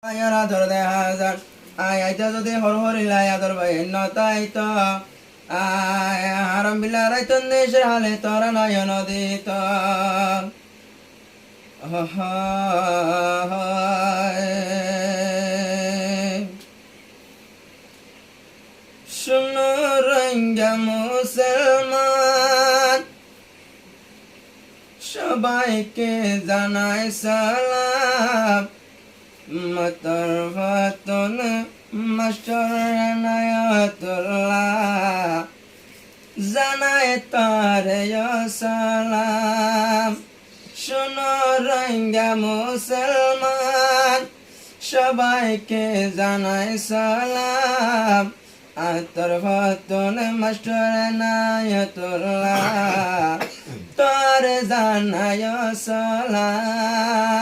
আয়ারা ধর দে হাজার আয় আইতা যদি হর হরিলাই আদর ভাই নতাই তো আয় হারাম বিলারাই তো দেশের হালে তোরা নয়ন দিত শুনো রঙ্গা মুসলমান সবাইকে জানাই সালাম মতর ফাতন মাস্টার নায়াতুল্লাহ জানাই তারে সালাম শুনো রঙ্গা মুসলমান সবাইকে জানাই সালাম আতর ফাতন মাস্টার নায়াতুল্লাহ তোরে জানাই সালাম